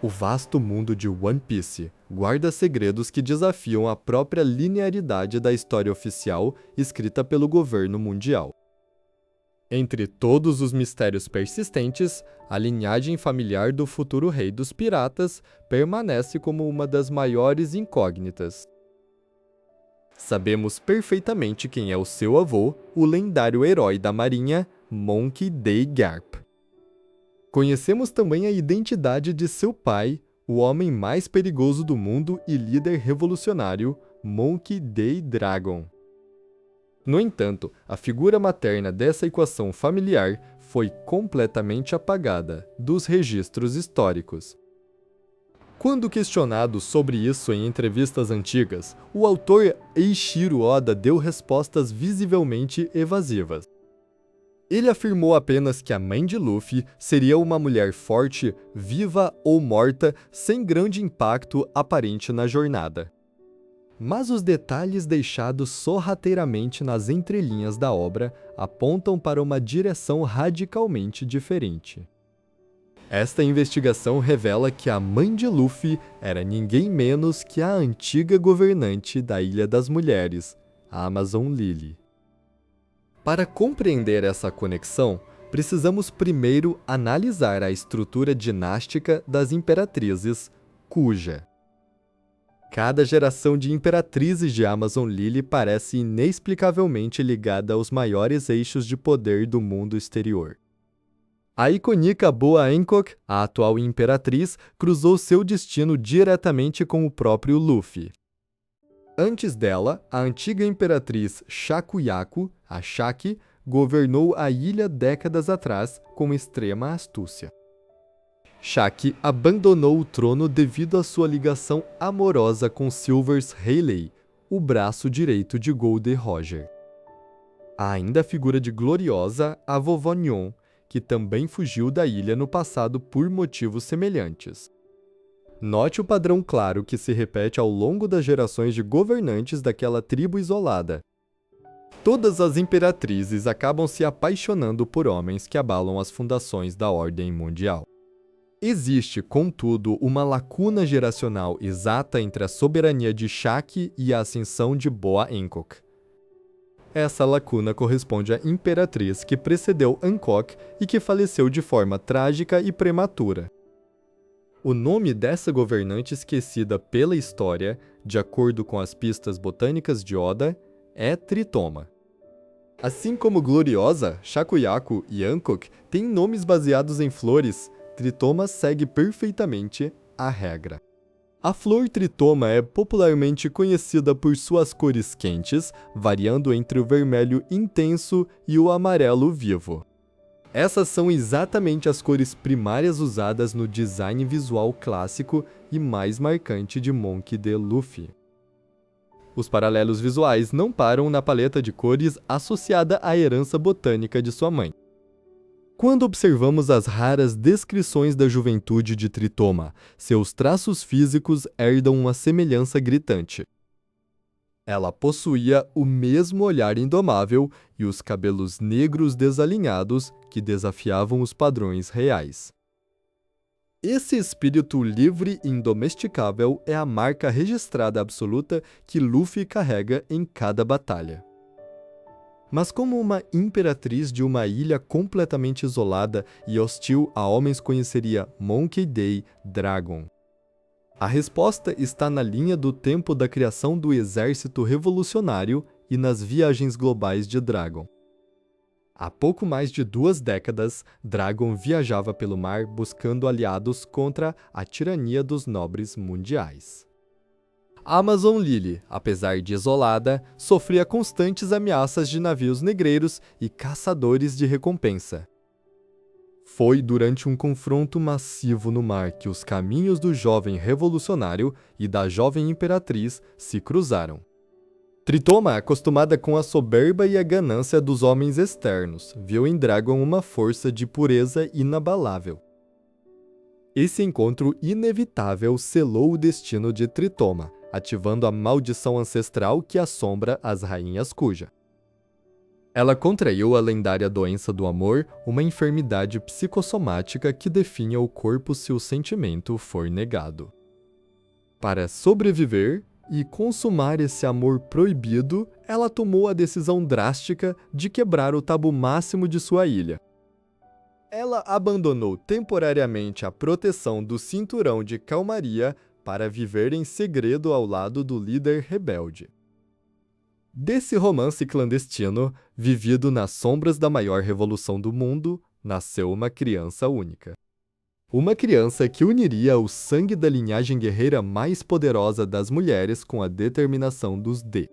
O vasto mundo de One Piece guarda segredos que desafiam a própria linearidade da história oficial escrita pelo governo mundial. Entre todos os mistérios persistentes, a linhagem familiar do futuro rei dos piratas permanece como uma das maiores incógnitas. Sabemos perfeitamente quem é o seu avô, o lendário herói da marinha, Monkey D. Garp. Conhecemos também a identidade de seu pai, o homem mais perigoso do mundo e líder revolucionário, Monkey D. Dragon. No entanto, a figura materna dessa equação familiar foi completamente apagada dos registros históricos. Quando questionado sobre isso em entrevistas antigas, o autor Eiichiro Oda deu respostas visivelmente evasivas. Ele afirmou apenas que a mãe de Luffy seria uma mulher forte, viva ou morta, sem grande impacto aparente na jornada. Mas os detalhes deixados sorrateiramente nas entrelinhas da obra apontam para uma direção radicalmente diferente. Esta investigação revela que a mãe de Luffy era ninguém menos que a antiga governante da Ilha das Mulheres, a Amazon Lily. Para compreender essa conexão, precisamos primeiro analisar a estrutura dinástica das imperatrizes Kuja. Cada geração de imperatrizes de Amazon Lily parece inexplicavelmente ligada aos maiores eixos de poder do mundo exterior. A icônica Boa Hancock, a atual imperatriz, cruzou seu destino diretamente com o próprio Luffy. Antes dela, a antiga imperatriz Shakuyaku, a Shaki, governou a ilha décadas atrás com extrema astúcia. Shaki abandonou o trono devido à sua ligação amorosa com Silvers Rayleigh, o braço direito de Gold Roger. Há ainda a figura de gloriosa a Vovó Nyon, que também fugiu da ilha no passado por motivos semelhantes. Note o padrão claro que se repete ao longo das gerações de governantes daquela tribo isolada. Todas as imperatrizes acabam se apaixonando por homens que abalam as fundações da ordem mundial. Existe, contudo, uma lacuna geracional exata entre a soberania de Shaki e a ascensão de Boa Hancock. Essa lacuna corresponde à imperatriz que precedeu Hancock e que faleceu de forma trágica e prematura. O nome dessa governante esquecida pela história, de acordo com as pistas botânicas de Oda, é Tritoma. Assim como Gloriosa, Shakuyaku e Hancock têm nomes baseados em flores, Tritoma segue perfeitamente a regra. A flor tritoma é popularmente conhecida por suas cores quentes, variando entre o vermelho intenso e o amarelo vivo. Essas são exatamente as cores primárias usadas no design visual clássico e mais marcante de Monkey D. Luffy. Os paralelos visuais não param na paleta de cores associada à herança botânica de sua mãe. Quando observamos as raras descrições da juventude de Tritoma, seus traços físicos herdam uma semelhança gritante. Ela possuía o mesmo olhar indomável e os cabelos negros desalinhados que desafiavam os padrões reais. Esse espírito livre e indomesticável é a marca registrada absoluta que Luffy carrega em cada batalha. Mas como uma imperatriz de uma ilha completamente isolada e hostil a homens conheceria Monkey D. Dragon? A resposta está na linha do tempo da criação do exército revolucionário e nas viagens globais de Dragon. Há pouco mais de 2 décadas, Dragon viajava pelo mar buscando aliados contra a tirania dos nobres mundiais. Amazon Lily, apesar de isolada, sofria constantes ameaças de navios negreiros e caçadores de recompensa. Foi durante um confronto massivo no mar que os caminhos do jovem revolucionário e da jovem imperatriz se cruzaram. Tritoma, acostumada com a soberba e a ganância dos homens externos, viu em Dragon uma força de pureza inabalável. Esse encontro inevitável selou o destino de Tritoma, ativando a maldição ancestral que assombra as rainhas Kuja. Ela contraiu a lendária doença do amor, uma enfermidade psicossomática que definha o corpo se o sentimento for negado. Para sobreviver e consumar esse amor proibido, ela tomou a decisão drástica de quebrar o tabu máximo de sua ilha. Ela abandonou temporariamente a proteção do cinturão de calmaria para viver em segredo ao lado do líder rebelde. Desse romance clandestino, vivido nas sombras da maior revolução do mundo, nasceu uma criança única. Uma criança que uniria o sangue da linhagem guerreira mais poderosa das mulheres com a determinação dos D.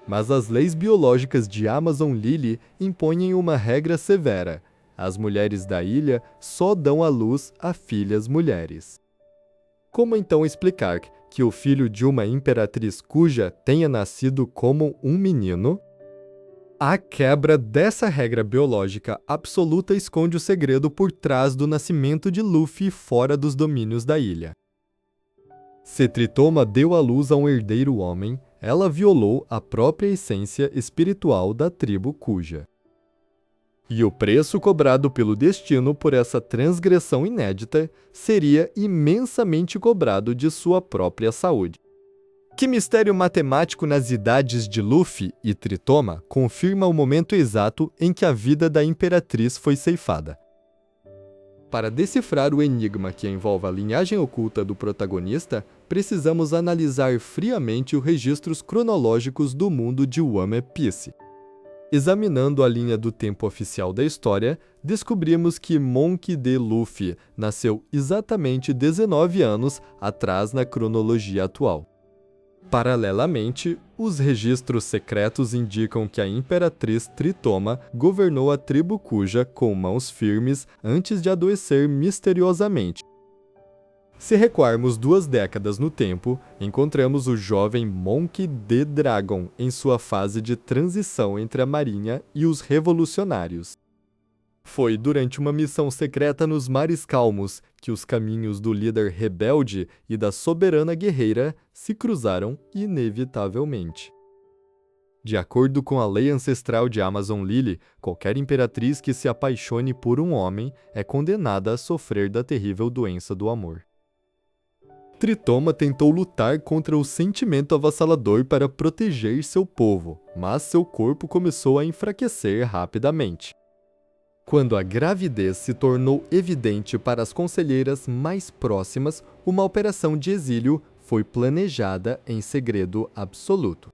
Mas as leis biológicas de Amazon Lily impõem uma regra severa: as mulheres da ilha só dão à luz a filhas mulheres. Como então explicar que o filho de uma imperatriz cuja tenha nascido como um menino? A quebra dessa regra biológica absoluta esconde o segredo por trás do nascimento de Luffy fora dos domínios da ilha. Se Tritoma deu à luz a um herdeiro homem, ela violou a própria essência espiritual da tribo Kuja. E o preço cobrado pelo destino por essa transgressão inédita seria imensamente cobrado de sua própria saúde. Que mistério matemático nas idades de Luffy e Tritoma confirma o momento exato em que a vida da Imperatriz foi ceifada? Para decifrar o enigma que envolve a linhagem oculta do protagonista, precisamos analisar friamente os registros cronológicos do mundo de One Piece. Examinando a linha do tempo oficial da história, descobrimos que Monkey D. Luffy nasceu exatamente 19 anos atrás na cronologia atual. Paralelamente, os registros secretos indicam que a Imperatriz Tritoma governou a tribo Kuja com mãos firmes antes de adoecer misteriosamente. Se recuarmos 2 décadas no tempo, encontramos o jovem Monkey D. Dragon em sua fase de transição entre a marinha e os revolucionários. Foi durante uma missão secreta nos Mares Calmos que os caminhos do líder rebelde e da soberana guerreira se cruzaram inevitavelmente. De acordo com a lei ancestral de Amazon Lily, qualquer imperatriz que se apaixone por um homem é condenada a sofrer da terrível doença do amor. Tritoma tentou lutar contra o sentimento avassalador para proteger seu povo, mas seu corpo começou a enfraquecer rapidamente. Quando a gravidez se tornou evidente para as conselheiras mais próximas, uma operação de exílio foi planejada em segredo absoluto.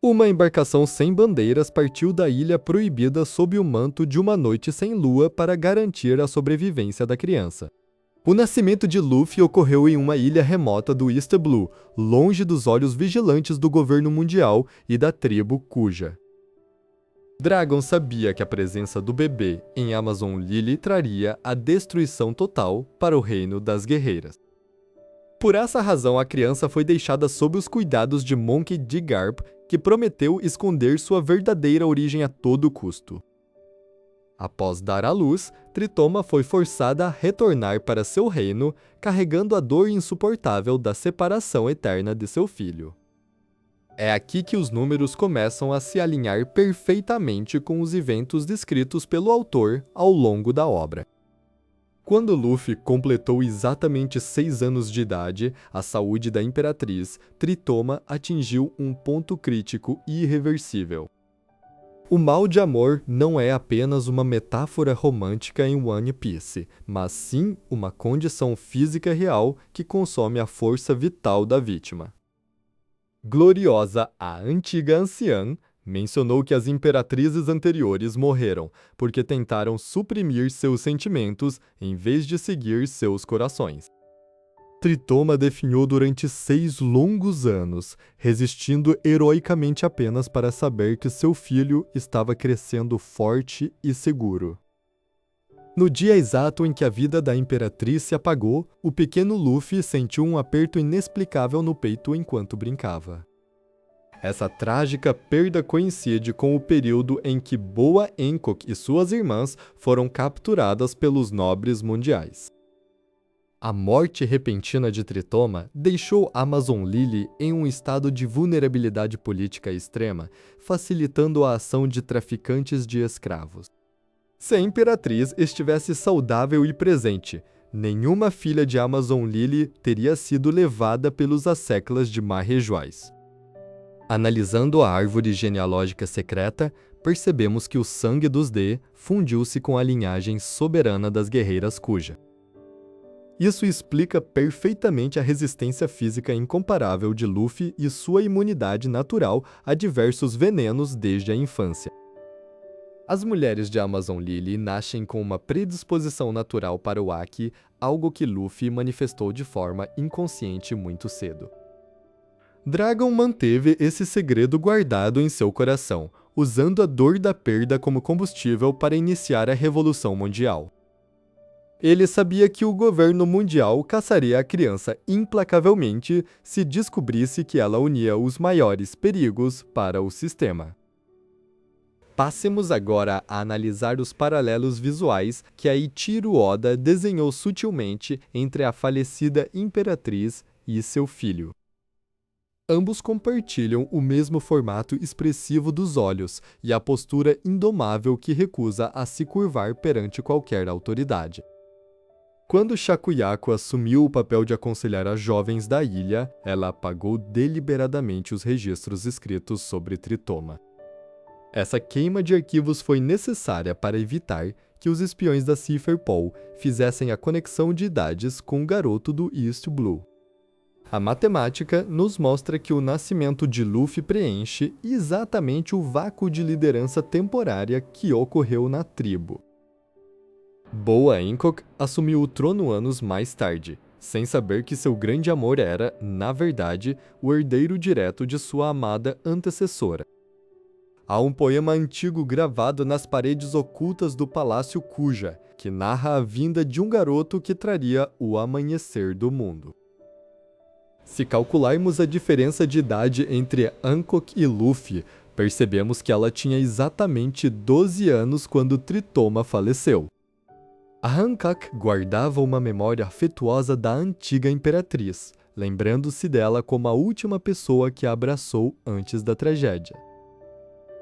Uma embarcação sem bandeiras partiu da ilha proibida sob o manto de uma noite sem lua para garantir a sobrevivência da criança. O nascimento de Luffy ocorreu em uma ilha remota do East Blue, longe dos olhos vigilantes do governo mundial e da tribo Kuja. Dragon sabia que a presença do bebê em Amazon Lily traria a destruição total para o reino das guerreiras. Por essa razão, a criança foi deixada sob os cuidados de Monkey D. Garp, que prometeu esconder sua verdadeira origem a todo custo. Após dar à luz, Tritoma foi forçada a retornar para seu reino, carregando a dor insuportável da separação eterna de seu filho. É aqui que os números começam a se alinhar perfeitamente com os eventos descritos pelo autor ao longo da obra. Quando Luffy completou exatamente 6 anos de idade, a saúde da Imperatriz Tritoma atingiu um ponto crítico e irreversível. O mal de amor não é apenas uma metáfora romântica em One Piece, mas sim uma condição física real que consome a força vital da vítima. Gloriosa, a antiga anciã, mencionou que as imperatrizes anteriores morreram porque tentaram suprimir seus sentimentos em vez de seguir seus corações. Tritoma definhou durante 6 longos anos, resistindo heroicamente apenas para saber que seu filho estava crescendo forte e seguro. No dia exato em que a vida da Imperatriz se apagou, o pequeno Luffy sentiu um aperto inexplicável no peito enquanto brincava. Essa trágica perda coincide com o período em que Boa Hancock e suas irmãs foram capturadas pelos nobres mundiais. A morte repentina de Tritoma deixou Amazon Lily em um estado de vulnerabilidade política extrema, facilitando a ação de traficantes de escravos. Se a Imperatriz estivesse saudável e presente, nenhuma filha de Amazon Lily teria sido levada pelos asseclas de Marejois. Analisando a árvore genealógica secreta, percebemos que o sangue dos Dê fundiu-se com a linhagem soberana das guerreiras Kuja. Isso explica perfeitamente a resistência física incomparável de Luffy e sua imunidade natural a diversos venenos desde a infância. As mulheres de Amazon Lily nascem com uma predisposição natural para o Haki, algo que Luffy manifestou de forma inconsciente muito cedo. Dragon manteve esse segredo guardado em seu coração, usando a dor da perda como combustível para iniciar a Revolução Mundial. Ele sabia que o governo mundial caçaria a criança implacavelmente se descobrisse que ela unia os maiores perigos para o sistema. Passemos agora a analisar os paralelos visuais que a Eiichiro Oda desenhou sutilmente entre a falecida Imperatriz e seu filho. Ambos compartilham o mesmo formato expressivo dos olhos e a postura indomável que recusa a se curvar perante qualquer autoridade. Quando Shakuyaku assumiu o papel de aconselhar as jovens da ilha, ela apagou deliberadamente os registros escritos sobre Tritoma. Essa queima de arquivos foi necessária para evitar que os espiões da Cipherpol fizessem a conexão de idades com o garoto do East Blue. A matemática nos mostra que o nascimento de Luffy preenche exatamente o vácuo de liderança temporária que ocorreu na tribo. Boa Hancock assumiu o trono anos mais tarde, sem saber que seu grande amor era, na verdade, o herdeiro direto de sua amada antecessora. Há um poema antigo gravado nas paredes ocultas do Palácio Kuja, que narra a vinda de um garoto que traria o amanhecer do mundo. Se calcularmos a diferença de idade entre Hancock e Luffy, percebemos que ela tinha exatamente 12 anos quando Tritoma faleceu. A Hancock guardava uma memória afetuosa da antiga Imperatriz, lembrando-se dela como a última pessoa que a abraçou antes da tragédia.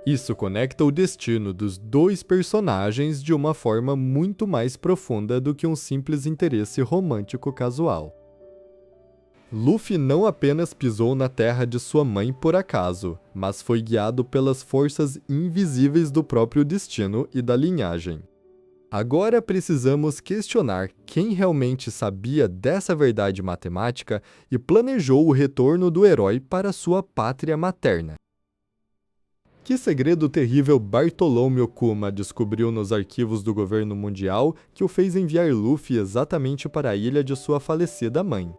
Isso conecta o destino dos dois personagens de uma forma muito mais profunda do que um simples interesse romântico casual. Luffy não apenas pisou na terra de sua mãe por acaso, mas foi guiado pelas forças invisíveis do próprio destino e da linhagem. Agora precisamos questionar quem realmente sabia dessa verdade matemática e planejou o retorno do herói para sua pátria materna. Que segredo terrível Bartolomeu Kuma descobriu nos arquivos do governo mundial que o fez enviar Luffy exatamente para a ilha de sua falecida mãe?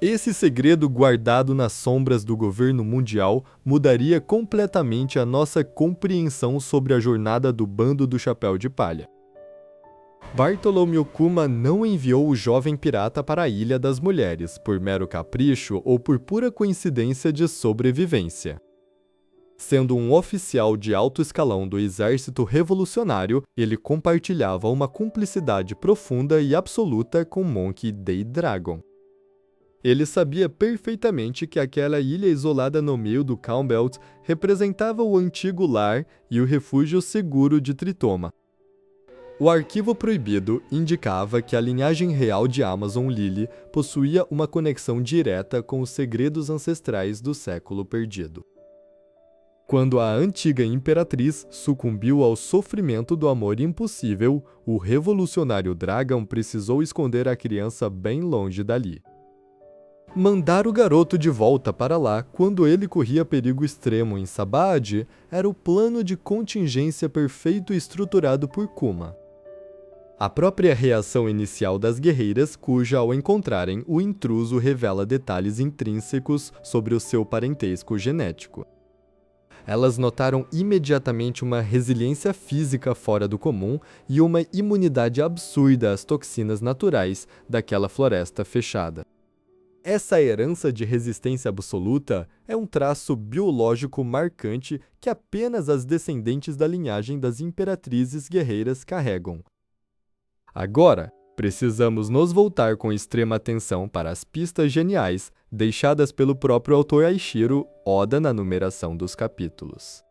Esse segredo guardado nas sombras do governo mundial mudaria completamente a nossa compreensão sobre a jornada do bando do Chapéu de Palha. Bartolomeu Kuma não enviou o jovem pirata para a Ilha das Mulheres por mero capricho ou por pura coincidência de sobrevivência. Sendo um oficial de alto escalão do exército revolucionário, ele compartilhava uma cumplicidade profunda e absoluta com Monkey D. Dragon. Ele sabia perfeitamente que aquela ilha isolada no meio do Calm Belt representava o antigo lar e o refúgio seguro de Tritoma. O arquivo proibido indicava que a linhagem real de Amazon Lily possuía uma conexão direta com os segredos ancestrais do século perdido. Quando a antiga imperatriz sucumbiu ao sofrimento do amor impossível, o revolucionário Dragon precisou esconder a criança bem longe dali. Mandar o garoto de volta para lá quando ele corria perigo extremo em Sabaody era o plano de contingência perfeito e estruturado por Kuma. A própria reação inicial das guerreiras Kuja ao encontrarem o intruso revela detalhes intrínsecos sobre o seu parentesco genético. Elas notaram imediatamente uma resiliência física fora do comum e uma imunidade absurda às toxinas naturais daquela floresta fechada. Essa herança de resistência absoluta é um traço biológico marcante que apenas as descendentes da linhagem das imperatrizes guerreiras carregam. Agora, Precisamos nos voltar com extrema atenção para as pistas geniais deixadas pelo próprio autor Eiichiro Oda na numeração dos capítulos.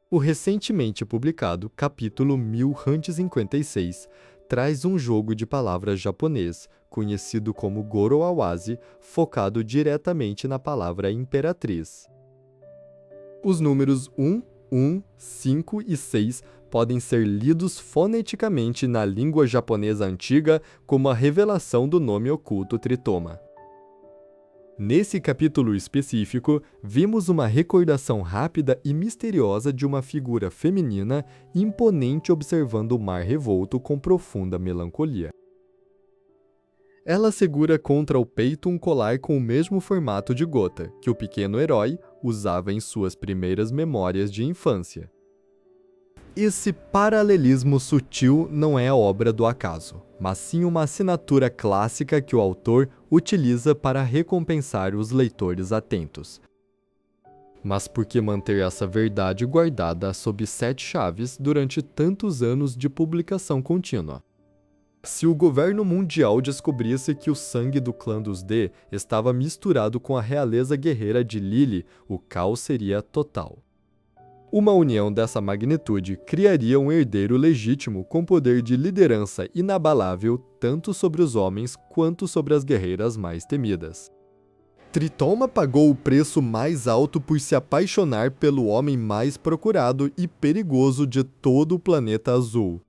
O recentemente publicado capítulo 1056 traz um jogo de palavras japonês, conhecido como Goro Awazi, focado diretamente na palavra imperatriz. Os números 1, 5 e 6 podem ser lidos foneticamente na língua japonesa antiga como a revelação do nome oculto Tritoma. Nesse capítulo específico, vimos uma recordação rápida e misteriosa de uma figura feminina imponente observando o mar revolto com profunda melancolia. Ela segura contra o peito um colar com o mesmo formato de gota que o pequeno herói usava em suas primeiras memórias de infância. Esse paralelismo sutil não é obra do acaso, mas sim uma assinatura clássica que o autor utiliza para recompensar os leitores atentos. Mas por que manter essa verdade guardada sob 7 chaves durante tantos anos de publicação contínua? Se o governo mundial descobrisse que o sangue do clã dos D estava misturado com a realeza guerreira de Lily, o caos seria total. Uma união dessa magnitude criaria um herdeiro legítimo com poder de liderança inabalável tanto sobre os homens quanto sobre as guerreiras mais temidas. Tritoma pagou o preço mais alto por se apaixonar pelo homem mais procurado e perigoso de todo o planeta azul.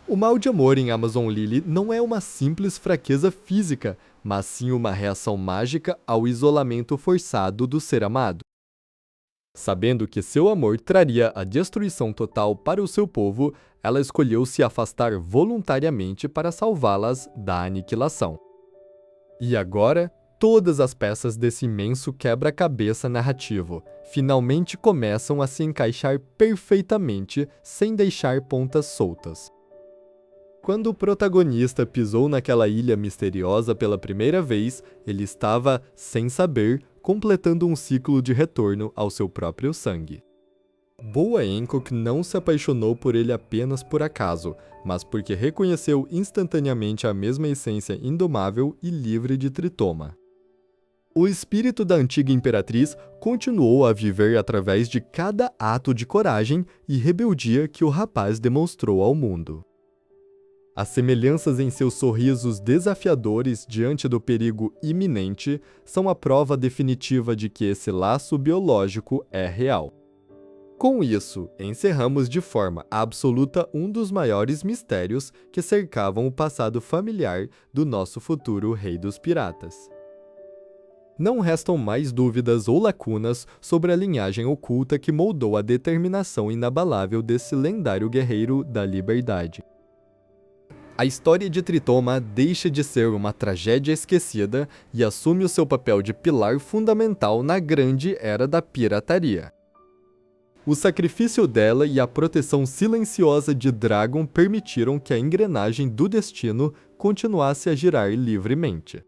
O mal de amor em Amazon Lily não é uma simples fraqueza física, mas sim uma reação mágica ao isolamento forçado do ser amado. Sabendo que seu amor traria a destruição total para o seu povo, ela escolheu se afastar voluntariamente para salvá-las da aniquilação. E agora, todas as peças desse imenso quebra-cabeça narrativo finalmente começam a se encaixar perfeitamente sem deixar pontas soltas. Quando o protagonista pisou naquela ilha misteriosa pela primeira vez, ele estava, sem saber, completando um ciclo de retorno ao seu próprio sangue. Boa Hancock não se apaixonou por ele apenas por acaso, mas porque reconheceu instantaneamente a mesma essência indomável e livre de Tritoma. O espírito da antiga imperatriz continuou a viver através de cada ato de coragem e rebeldia que o rapaz demonstrou ao mundo. As semelhanças em seus sorrisos desafiadores diante do perigo iminente são a prova definitiva de que esse laço biológico é real. Com isso, encerramos de forma absoluta um dos maiores mistérios que cercavam o passado familiar do nosso futuro Rei dos Piratas. Não restam mais dúvidas ou lacunas sobre a linhagem oculta que moldou a determinação inabalável desse lendário guerreiro da liberdade. A história de Tritoma deixa de ser uma tragédia esquecida e assume o seu papel de pilar fundamental na grande era da pirataria. O sacrifício dela e a proteção silenciosa de Dragon permitiram que a engrenagem do destino continuasse a girar livremente.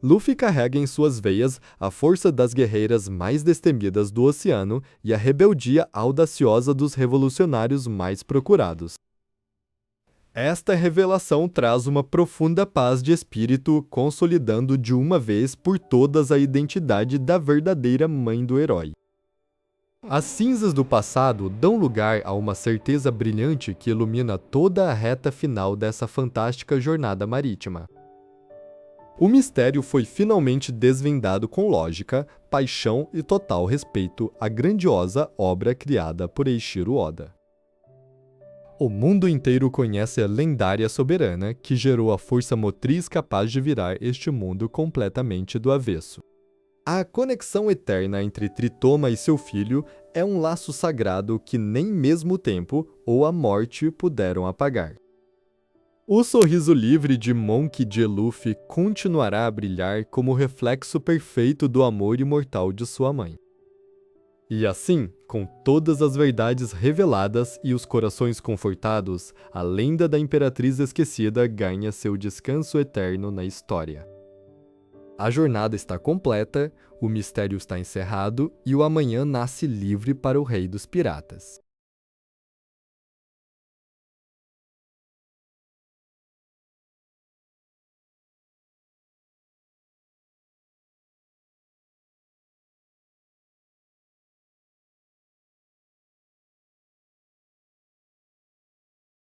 Luffy carrega em suas veias a força das guerreiras mais destemidas do oceano e a rebeldia audaciosa dos revolucionários mais procurados. Esta revelação traz uma profunda paz de espírito, consolidando de uma vez por todas a identidade da verdadeira mãe do herói. As cinzas do passado dão lugar a uma certeza brilhante que ilumina toda a reta final dessa fantástica jornada marítima. O mistério foi finalmente desvendado com lógica, paixão e total respeito à grandiosa obra criada por Eiichiro Oda. O mundo inteiro conhece a lendária soberana que gerou a força motriz capaz de virar este mundo completamente do avesso. A conexão eterna entre Tritoma e seu filho é um laço sagrado que nem mesmo o tempo ou a morte puderam apagar. O sorriso livre de Monkey D. Luffy continuará a brilhar como o reflexo perfeito do amor imortal de sua mãe. E assim, com todas as verdades reveladas e os corações confortados, a lenda da Imperatriz Esquecida ganha seu descanso eterno na história. A jornada está completa, o mistério está encerrado e o amanhã nasce livre para o Rei dos Piratas.